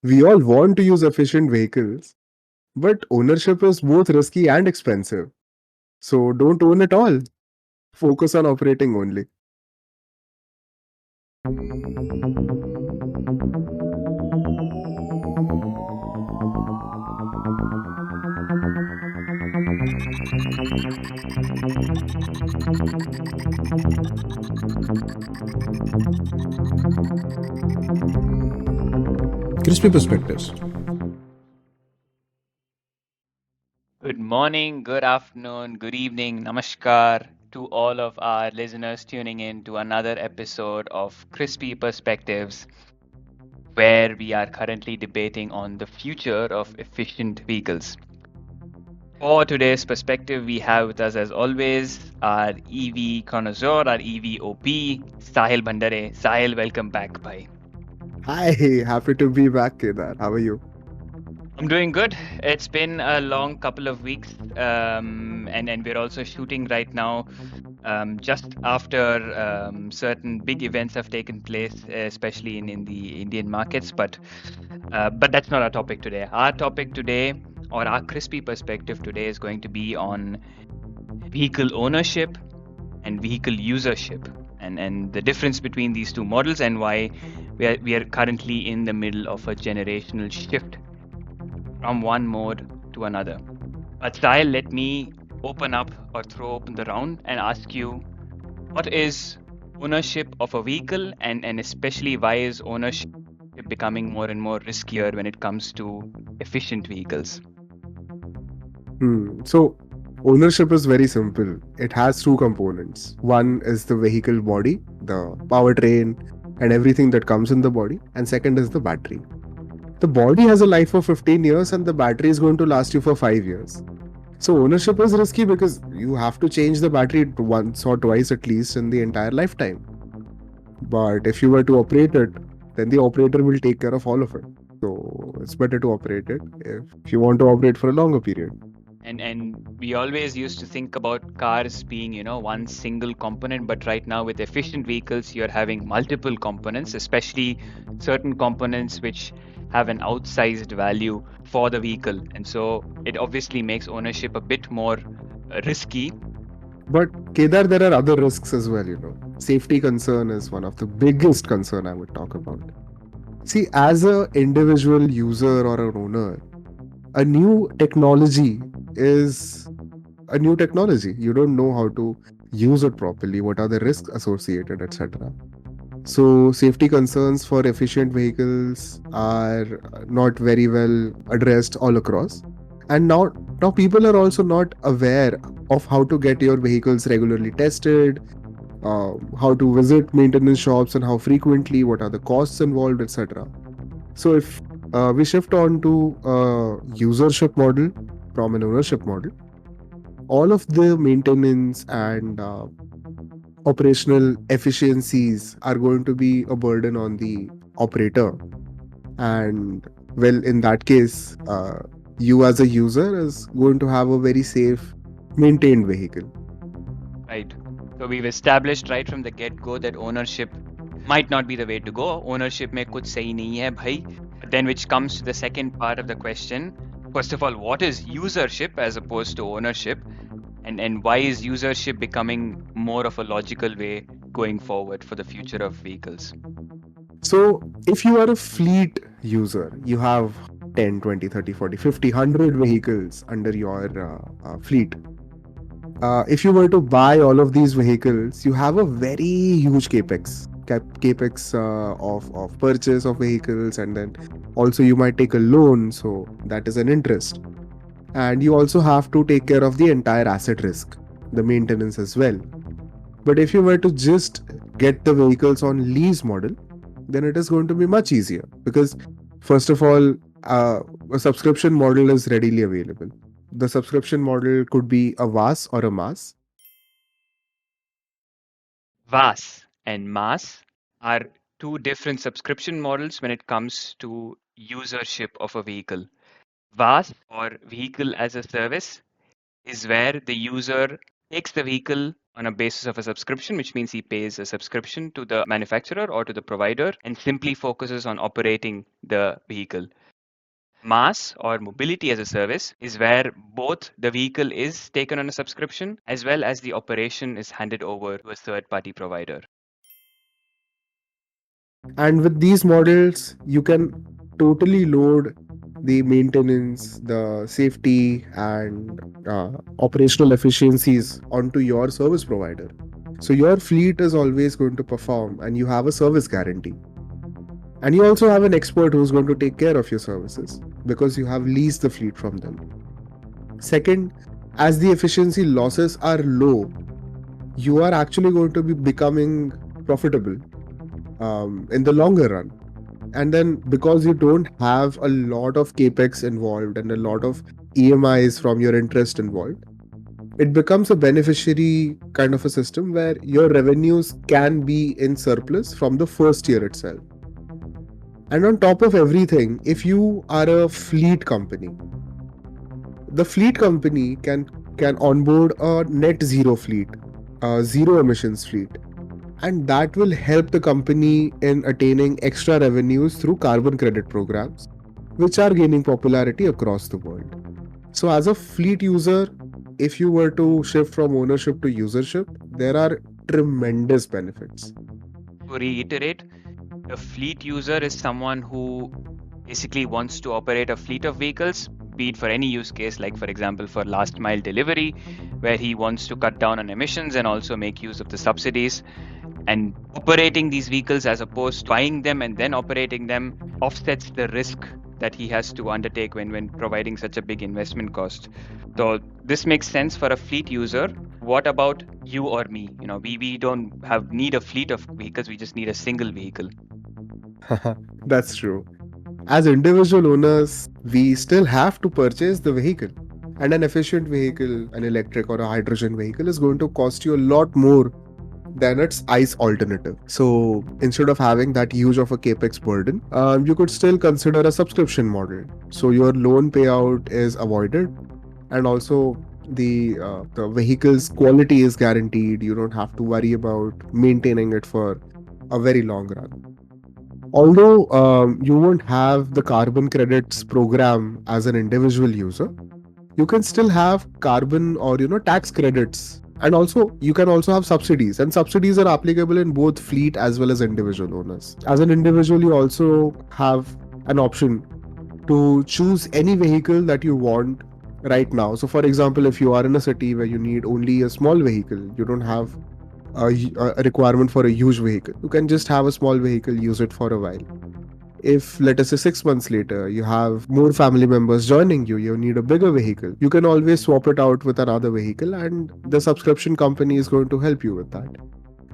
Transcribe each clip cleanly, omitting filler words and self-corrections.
We all want to use efficient vehicles, but ownership is both risky and expensive. So don't own it all. Focus on operating only. Crispy perspectives. Good morning, good afternoon, good evening, namaskar to all of our listeners tuning in to another episode of Crispy Perspectives, where we are currently debating on the future of efficient vehicles. For today's perspective, we have with us, as always, our EV connoisseur, our EV OP, Sahil Bhandare. Sahil, welcome back. Bye. Hi, happy to be back, Kedar. How are you? I'm doing good. It's been a long couple of weeks, and we're also shooting right now, just after certain big events have taken place, especially in the Indian markets. But that's not our topic today. Our topic today, or our crispy perspective today, is going to be on vehicle ownership and vehicle usership, and the difference between these two models, and why we are currently in the middle of a generational shift from one mode to another. But Sahil, let me open up or throw open the round and ask you, what is ownership of a vehicle, and especially why is ownership becoming more and more riskier when it comes to efficient vehicles? So, ownership is very simple. It has two components. One is the vehicle body, the powertrain, and everything that comes in the body, and second is the battery. The body has a life of 15 years, and the battery is going to last you for 5 years. So, ownership is risky because you have to change the battery once or twice at least in the entire lifetime. But if you were to operate it, then the operator will take care of all of it. So, it's better to operate it if you want to operate for a longer period. And we always used to think about cars being, one single component, but right now with efficient vehicles, you're having multiple components, especially certain components which have an outsized value for the vehicle. And so it obviously makes ownership a bit more risky. But Kedar, there are other risks as well. Safety concern is one of the biggest concern I would talk about. See, as a individual user or an owner, a new technology is a new technology. You don't know how to use it properly, what are the risks associated, etc. So, safety concerns for efficient vehicles are not very well addressed all across. And now people are also not aware of how to get your vehicles regularly tested, how to visit maintenance shops and how frequently, what are the costs involved, etc. So, if we shift on to a usership model from an ownership model, all of the maintenance and operational efficiencies are going to be a burden on the operator. And well, in that case, you as a user is going to have a very safe, maintained vehicle. Right. So we've established right from the get-go that ownership might not be the way to go. Ownership mein kuch sahi nahi hai bhai. But then which comes to the second part of the question. First of all, what is usership as opposed to ownership? And why is usership becoming more of a logical way going forward for the future of vehicles? So, if you are a fleet user, you have 10, 20, 30, 40, 50, 100 vehicles under your fleet. If you were to buy all of these vehicles, you have a very huge capex of purchase of vehicles, and then also you might take a loan, so that is an interest. And you also have to take care of the entire asset risk, the maintenance as well. But if you were to just get the vehicles on lease model, then it is going to be much easier because, first of all, a subscription model is readily available. The subscription model could be a VaaS or a MaaS. VaaS and MaaS are two different subscription models when it comes to usership of a vehicle. VaaS, or vehicle as a service, is where the user takes the vehicle on a basis of a subscription, which means he pays a subscription to the manufacturer or to the provider and simply focuses on operating the vehicle. MaaS or mobility as a service is where both the vehicle is taken on a subscription as well as the operation is handed over to a third party provider. And with these models, you can totally load the maintenance, the safety, and operational efficiencies onto your service provider. So your fleet is always going to perform and you have a service guarantee. And you also have an expert who's going to take care of your services because you have leased the fleet from them. Second, as the efficiency losses are low, you are actually going to be becoming profitable in the longer run. And then because you don't have a lot of capex involved and a lot of EMIs from your interest involved, it becomes a beneficiary kind of a system where your revenues can be in surplus from the first year itself. And on top of everything, if you are a fleet company, the fleet company can onboard a net zero fleet, a zero emissions fleet, and that will help the company in attaining extra revenues through carbon credit programs, which are gaining popularity across the world. So as a fleet user, if you were to shift from ownership to usership, there are tremendous benefits. To reiterate, a fleet user is someone who basically wants to operate a fleet of vehicles, be it for any use case, like for example for last mile delivery, where he wants to cut down on emissions and also make use of the subsidies. And operating these vehicles as opposed to buying them and then operating them offsets the risk that he has to undertake when providing such a big investment cost. So this makes sense for a fleet user. What about you or me? We don't need a fleet of vehicles, we just need a single vehicle. That's true. As individual owners, we still have to purchase the vehicle. And an efficient vehicle, an electric or a hydrogen vehicle, is going to cost you a lot more than its ICE alternative. So instead of having that huge of a capex burden, you could still consider a subscription model. So your loan payout is avoided, and also the vehicle's quality is guaranteed. You don't have to worry about maintaining it for a very long run. Although you won't have the carbon credits program as an individual user, you can still have carbon or tax credits, and also you can also have subsidies, and subsidies are applicable in both fleet as well as individual owners. As an individual, you also have an option to choose any vehicle that you want right now. So for example, if you are in a city where you need only a small vehicle, you don't have a requirement for a huge vehicle, you can just have a small vehicle, use it for a while. If, let us say, 6 months later, you have more family members joining you, you need a bigger vehicle, you can always swap it out with another vehicle, and the subscription company is going to help you with that.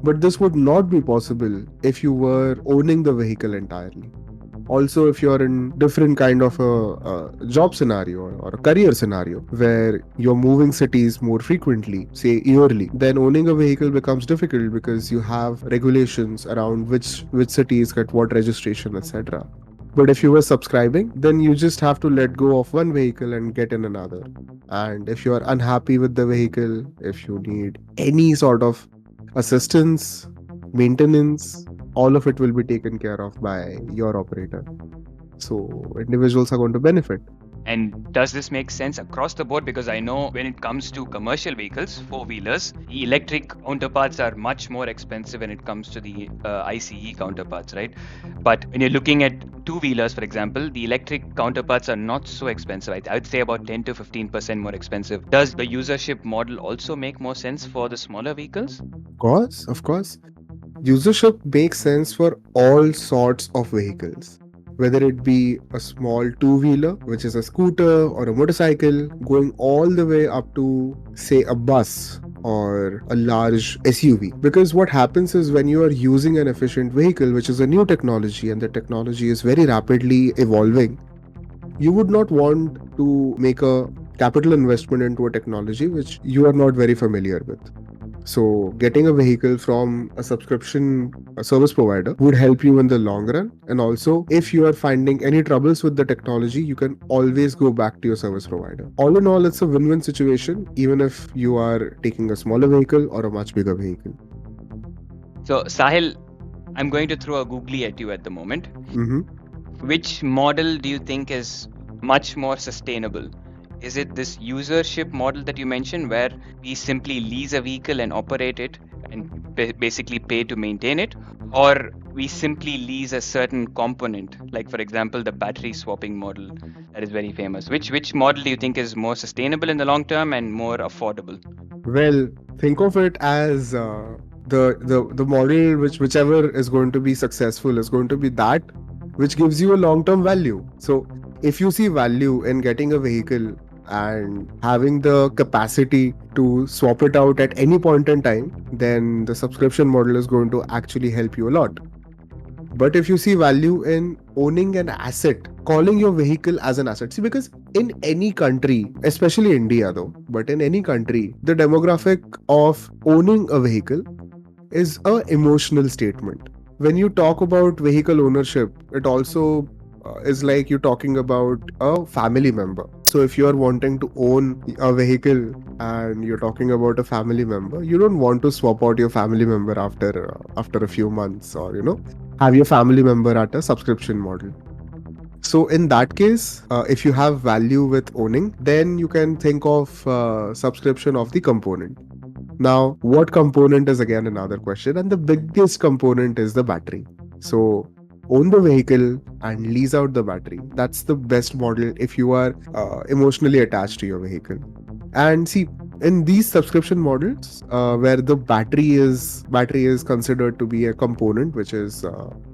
But this would not be possible if you were owning the vehicle entirely. Also, if you're in different kind of a job scenario or a career scenario where you're moving cities more frequently, say yearly, then owning a vehicle becomes difficult because you have regulations around which cities get what registration, etc. But if you were subscribing, then you just have to let go of one vehicle and get in another. And if you are unhappy with the vehicle, if you need any sort of assistance, maintenance, all of it will be taken care of by your operator. So individuals are going to benefit. And does this make sense across the board? Because I know when it comes to commercial vehicles, four-wheelers, the electric counterparts are much more expensive when it comes to the ICE counterparts, right? But when you're looking at two-wheelers, for example, the electric counterparts are not so expensive. I would say about 10 to 15% more expensive. Does the usership model also make more sense for the smaller vehicles? Of course. Usership makes sense for all sorts of vehicles. Whether it be a small two-wheeler, which is a scooter or a motorcycle, going all the way up to, say, a bus or a large SUV. Because what happens is when you are using an efficient vehicle, which is a new technology and the technology is very rapidly evolving, you would not want to make a capital investment into a technology which you are not very familiar with. So, getting a vehicle from a subscription service provider would help you in the long run. And also, if you are finding any troubles with the technology, you can always go back to your service provider. All in all, it's a win win situation, even if you are taking a smaller vehicle or a much bigger vehicle. So, Sahil, I'm going to throw a googly at you at the moment. Mm-hmm. Which model do you think is much more sustainable? Is it this usership model that you mentioned, where we simply lease a vehicle and operate it and basically pay to maintain it? Or we simply lease a certain component, like for example, the battery swapping model that is very famous. Which model do you think is more sustainable in the long term and more affordable? Well, think of it as the model whichever is going to be successful is going to be that which gives you a long term value. So if you see value in getting a vehicle and having the capacity to swap it out at any point in time, then the subscription model is going to actually help you a lot. But if you see value in owning an asset, calling your vehicle as an asset, see, because in any country, especially India though, but in any country, the demographic of owning a vehicle is a emotional statement. When you talk about vehicle ownership, it also is like you're talking about a family member. So if you are wanting to own a vehicle and you're talking about a family member, you don't want to swap out your family member after a few months, or have your family member at a subscription model. So in that case, if you have value with owning, then you can think of subscription of the component. Now, what component is again another question, and the biggest component is the battery. So, own the vehicle and lease out the battery. That's the best model if you are emotionally attached to your vehicle. And see, in these subscription models, where the battery is considered to be a component which is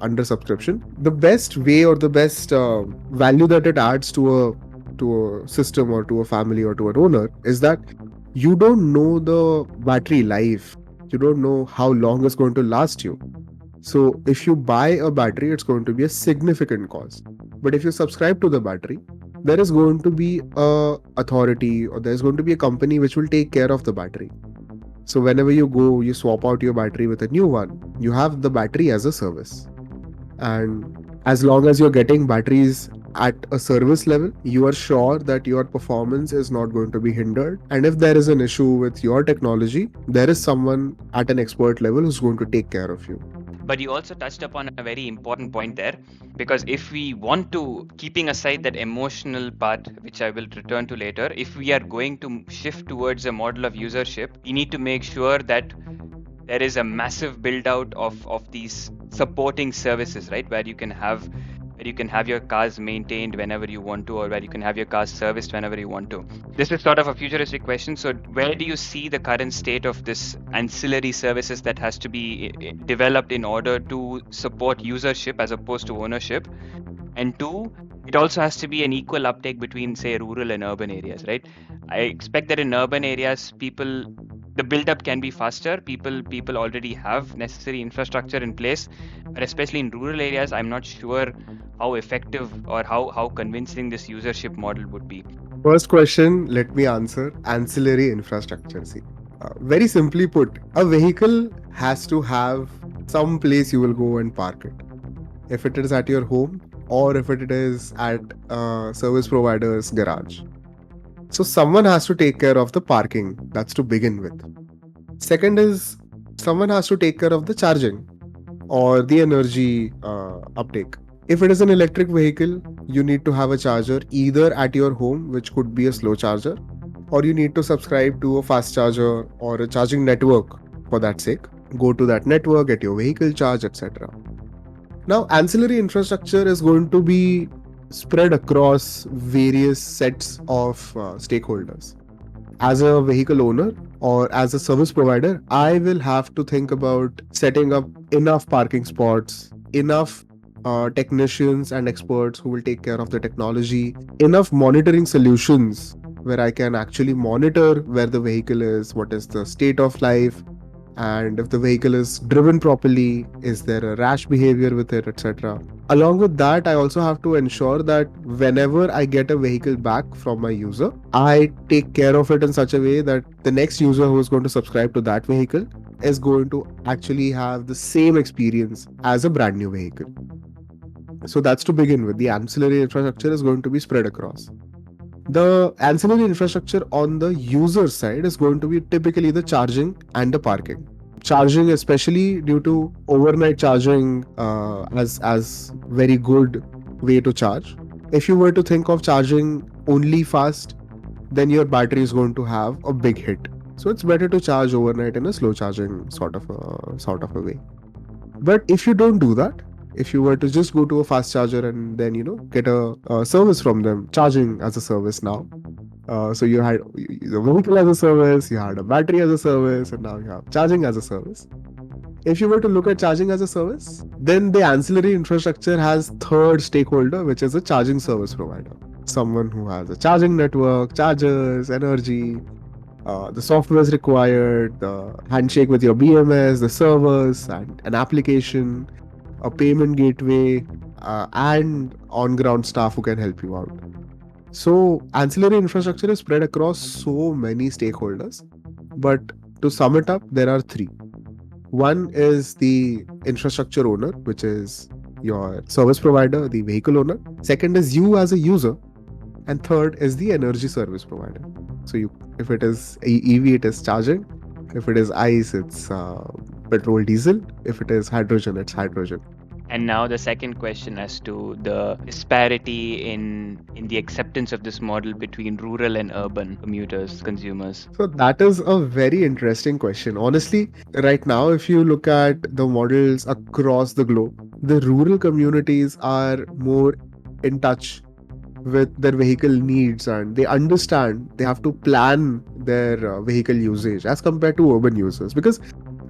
under subscription, the best way or the best value that it adds to a system or to a family or to an owner is that you don't know the battery life. You don't know how long it's going to last you. So if you buy a battery, it's going to be a significant cost. But if you subscribe to the battery, there is going to be a authority or there's going to be a company which will take care of the battery. So whenever you go, you swap out your battery with a new one, you have the battery as a service. And as long as you're getting batteries at a service level, you are sure that your performance is not going to be hindered. And if there is an issue with your technology, there is someone at an expert level who's going to take care of you. But you also touched upon a very important point there, because if we want to, keeping aside that emotional part, which I will return to later, if we are going to shift towards a model of usership, we need to make sure that there is a massive build out of these supporting services, right? Where you can have your cars maintained whenever you want to, or where you can have your cars serviced whenever you want to. This is sort of a futuristic question. So where do you see the current state of this ancillary services that has to be developed in order to support usership as opposed to ownership? And two, it also has to be an equal uptake between, say, rural and urban areas, right? I expect that in urban areas, the build-up can be faster. People already have necessary infrastructure in place, but especially in rural areas, I'm not sure how effective or how convincing this usership model would be. First question, let me answer ancillary infrastructure. See, very simply put, a vehicle has to have some place you will go and park it. If it is at your home or if it is at a service provider's garage. So someone has to take care of the parking. That's to begin with. Second is someone has to take care of the charging or the energy uptake. If it is an electric vehicle, you need to have a charger either at your home, which could be a slow charger, or you need to subscribe to a fast charger or a charging network for that sake. Go to that network, get your vehicle charged, etc. Now, ancillary infrastructure is going to be spread across various sets of stakeholders. As a vehicle owner or as a service provider, I will have to think about setting up enough parking spots, enough technicians and experts who will take care of the technology, enough monitoring solutions where I can actually monitor where the vehicle is, what is the state of life, and if the vehicle is driven properly, is there a rash behavior with it, etc. Along with that, I also have to ensure that whenever I get a vehicle back from my user, I take care of it in such a way that the next user who is going to subscribe to that vehicle is going to actually have the same experience as a brand new vehicle. So that's to begin with. The ancillary infrastructure is going to be spread across. The ancillary infrastructure on the user side is going to be typically the charging and the parking. Charging, especially due to overnight charging, as very good way to charge. If you were to think of charging only fast, then your battery is going to have a big hit. So it's better to charge overnight in a slow charging sort of a way. But if you don't do that, if you were to just go to a fast charger and then get a service from them, charging as a service now. So you had the vehicle as a service, you had a battery as a service, and now you have charging as a service. If you were to look at charging as a service, then the ancillary infrastructure has third stakeholder, which is a charging service provider. Someone who has a charging network, chargers, energy, the software is required, the handshake with your BMS, the servers, and an application, a payment gateway, and on ground staff who can help you out. So, ancillary infrastructure is spread across so many stakeholders. But to sum it up, there are three. One is the infrastructure owner, which is your service provider, the vehicle owner. Second is you as a user. And third is the energy service provider. So, if it is EV, it is charging. If it is ICE, it's petrol, diesel. If it is hydrogen, it's hydrogen. And now the second question as to the disparity in the acceptance of this model between rural and urban commuters, consumers. So that is a very interesting question. Honestly, right now, if you look at the models across the globe, the rural communities are more in touch with their vehicle needs, and they understand they have to plan their vehicle usage as compared to urban users. Because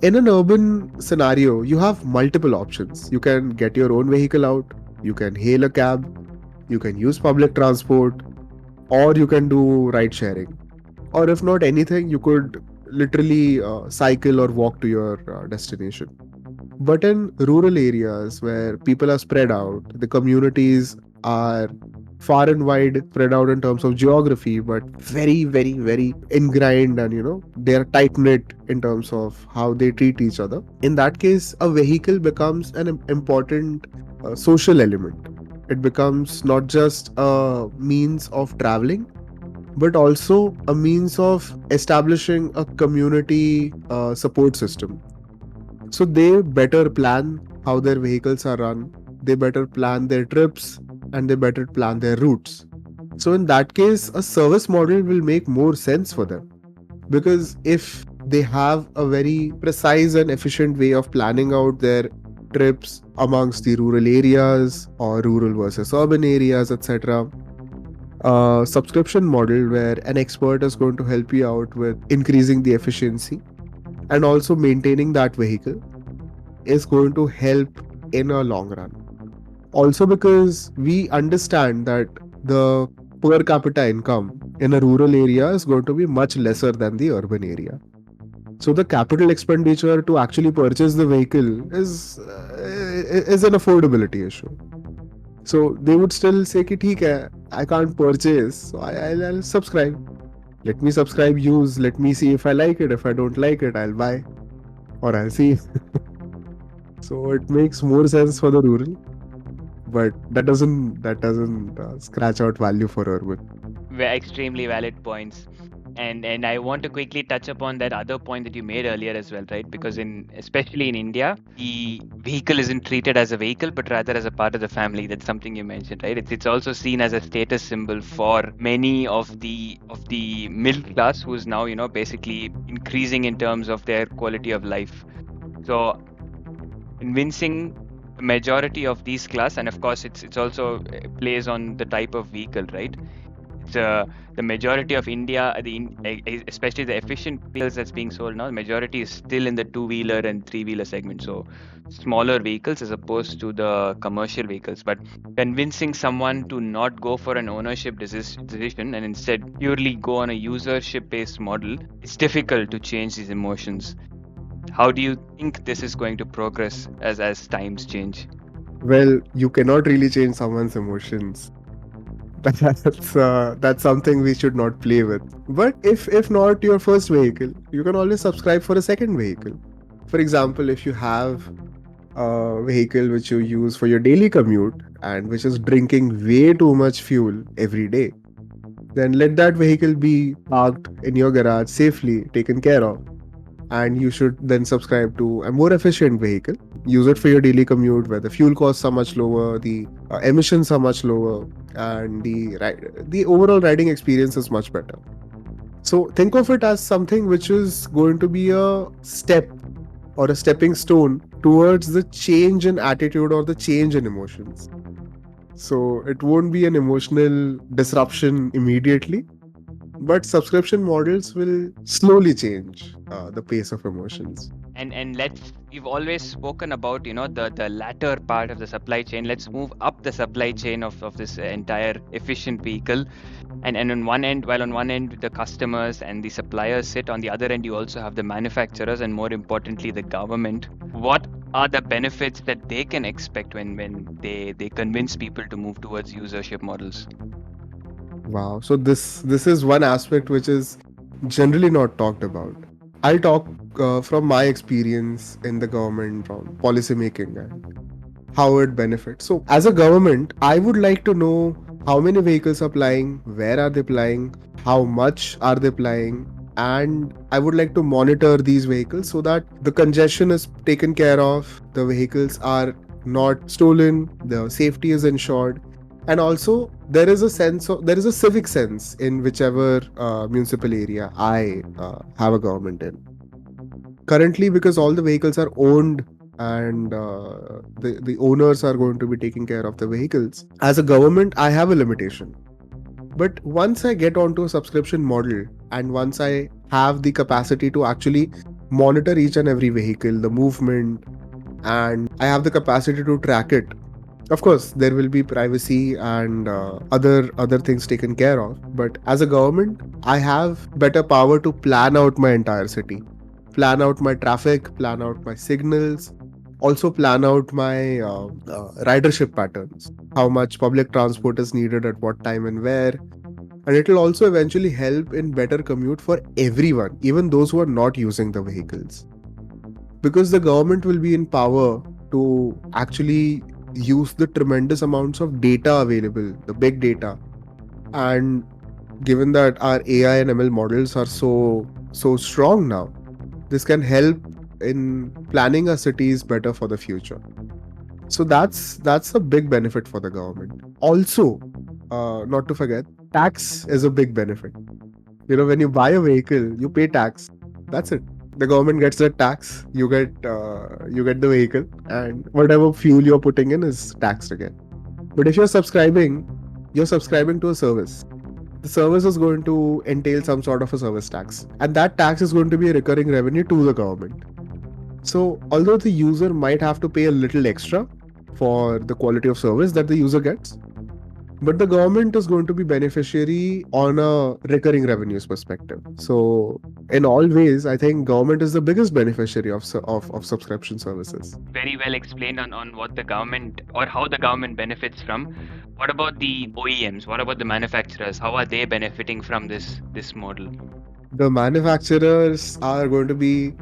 in an urban scenario, you have multiple options. You can get your own vehicle out, you can hail a cab, you can use public transport, or you can do ride sharing. Or if not anything, you could literally cycle or walk to your destination. But in rural areas where people are spread out, the communities are far and wide spread out in terms of geography, but very, very, very ingrained, and they're tight knit in terms of how they treat each other. In that case, a vehicle becomes an important social element. It becomes not just a means of traveling, but also a means of establishing a community support system. So they better plan how their vehicles are run, they better plan their trips, and they better plan their routes. So in that case, a service model will make more sense for them. Because if they have a very precise and efficient way of planning out their trips amongst the rural areas or rural versus urban areas, etc., a subscription model where an expert is going to help you out with increasing the efficiency and also maintaining that vehicle is going to help in a long run. Also, because we understand that the per capita income in a rural area is going to be much lesser than the urban area. So the capital expenditure to actually purchase the vehicle is an affordability issue. So they would still say कि ठीक है, I can't purchase, so I'll subscribe. Let me subscribe, use, let me see if I like it. If I don't like it, I'll buy or I'll see. So it makes more sense for the rural, but that doesn't scratch out value for urban. Extremely valid points. And I want to quickly touch upon that other point that you made earlier as well, right? Because especially in India, the vehicle isn't treated as a vehicle, but rather as a part of the family. That's something you mentioned, right? It's also seen as a status symbol for many of the middle class, who's now basically increasing in terms of their quality of life. So convincing the majority of these class, and of course it's also plays on the type of vehicle, right? The majority of India, especially the efficient vehicles that's being sold now, the majority is still in the two-wheeler and three-wheeler segment. So smaller vehicles as opposed to the commercial vehicles. But convincing someone to not go for an ownership decision and instead purely go on a usership-based model, it's difficult to change these emotions. How do you think this is going to progress as times change? Well, you cannot really change someone's emotions. That's something we should not play with. But if not your first vehicle, you can always subscribe for a second vehicle. For example, if you have a vehicle which you use for your daily commute and which is drinking way too much fuel every day, then let that vehicle be parked in your garage safely, taken care of. And you should then subscribe to a more efficient vehicle. Use it for your daily commute where the fuel costs are much lower, the emissions are much lower, and the overall riding experience is much better. So think of it as something which is going to be a step or a stepping stone towards the change in attitude or the change in emotions. So it won't be an emotional disruption immediately, but subscription models will slowly change the pace of emotions. And let's we've always spoken about, the latter part of the supply chain. Let's move up the supply chain of this entire efficient vehicle. And on one end, while on one end the customers and the suppliers sit, on the other end you also have the manufacturers and, more importantly, the government. What are the benefits that they can expect when they convince people to move towards usership models? Wow. So this is one aspect which is generally not talked about. I'll talk from my experience in the government, from policy making, and how it benefits. So as a government, I would like to know how many vehicles are plying, where are they plying, how much are they plying, and I would like to monitor these vehicles so that the congestion is taken care of, the vehicles are not stolen, the safety is ensured, and also there is a civic sense in whichever municipal area I have a government in. Currently, because all the vehicles are owned and the owners are going to be taking care of the vehicles, as a government I have a limitation. But once I get onto a subscription model and once I have the capacity to actually monitor each and every vehicle, the movement, and I have the capacity to track it, of course there will be privacy and other things taken care of. But as a government, I have better power to plan out my entire city, plan out my traffic, plan out my signals, also plan out my ridership patterns, how much public transport is needed at what time and where. And it will also eventually help in better commute for everyone, even those who are not using the vehicles, because the government will be in power to actually use the tremendous amounts of data available, the big data. And given that our AI and ML models are so strong now, this can help in planning our cities better for the future. So that's a big benefit for the government. Also, not to forget, tax is a big benefit. When you buy a vehicle, you pay tax. That's it. The government gets the tax. You get the vehicle, and whatever fuel you're putting in is taxed again. But if you're subscribing to a service. The service is going to entail some sort of a service tax, and that tax is going to be a recurring revenue to the government. So, although the user might have to pay a little extra for the quality of service that the user gets, but the government is going to be beneficiary on a recurring revenues perspective. So, in all ways, I think government is the biggest beneficiary of subscription services. Very well explained on what the government or how the government benefits from. What about the OEMs? What about the manufacturers? How are they benefiting from this model? The manufacturers are going to be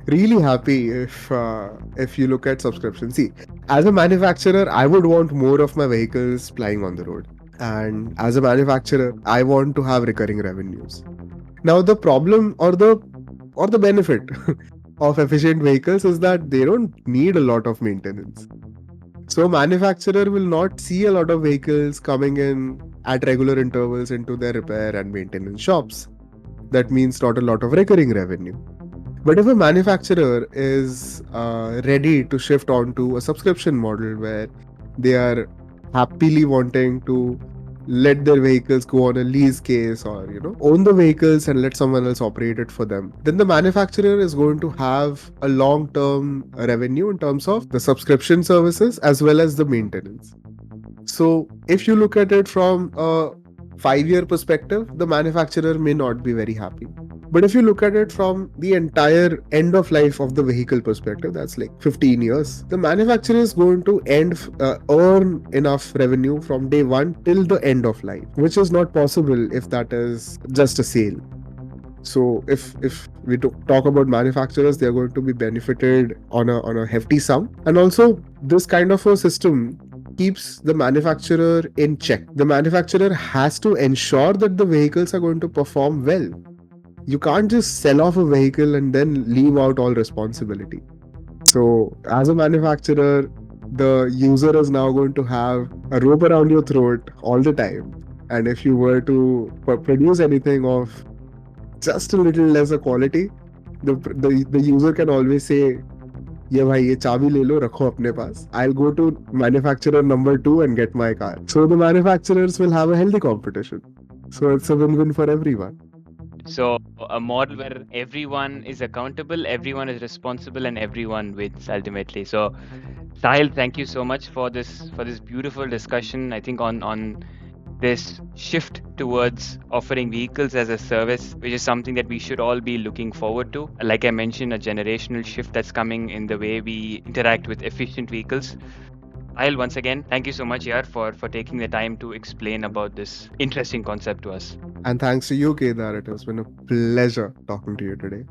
really happy if you look at subscription. See, as a manufacturer, I would want more of my vehicles plying on the road, and as a manufacturer, I want to have recurring revenues. Now, the problem or the benefit of efficient vehicles is that they don't need a lot of maintenance. So, manufacturer will not see a lot of vehicles coming in at regular intervals into their repair and maintenance shops. That means not a lot of recurring revenue. But if a manufacturer is ready to shift onto a subscription model where they are happily wanting to let their vehicles go on a lease case, or own the vehicles and let someone else operate it for them, then the manufacturer is going to have a long term revenue in terms of the subscription services as well as the maintenance. So if you look at it from a 5-year perspective, the manufacturer may not be very happy. But if you look at it from the entire end of life of the vehicle perspective, that's like 15 years. The manufacturer is going to earn enough revenue from day one till the end of life, which is not possible if that is just a sale. So if we talk about manufacturers, they are going to be benefited on a hefty sum, and also this kind of a system keeps the manufacturer in check. The manufacturer has to ensure that the vehicles are going to perform well. You can't just sell off a vehicle and then leave out all responsibility. So as a manufacturer, the user is now going to have a rope around your throat all the time. And if you were to produce anything of just a little lesser quality, the user can always say, ये भाई ये चाबी ले लो रखो अपने पास. I'll go to manufacturer number 2 and get my car. So the manufacturers will have a healthy competition. So it's a win-win for everyone. So a model where everyone is accountable, everyone is responsible, and everyone wins ultimately. So Sahil, thank you so much for this beautiful discussion. I think on this shift towards offering vehicles as a service, which is something that we should all be looking forward to. Like I mentioned, a generational shift that's coming in the way we interact with efficient vehicles. Sahil, once again, thank you so much, Yaar, for taking the time to explain about this interesting concept to us. And thanks to you, Kedar. It has been a pleasure talking to you today.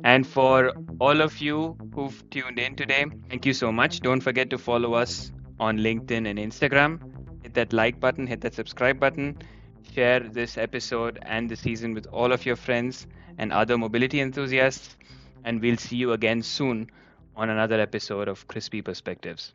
And for all of you who've tuned in today, thank you so much. Don't forget to follow us on LinkedIn and Instagram. Hit that like button, hit that subscribe button, share this episode and the season with all of your friends and other mobility enthusiasts. And we'll see you again soon on another episode of Crispy Perspectives.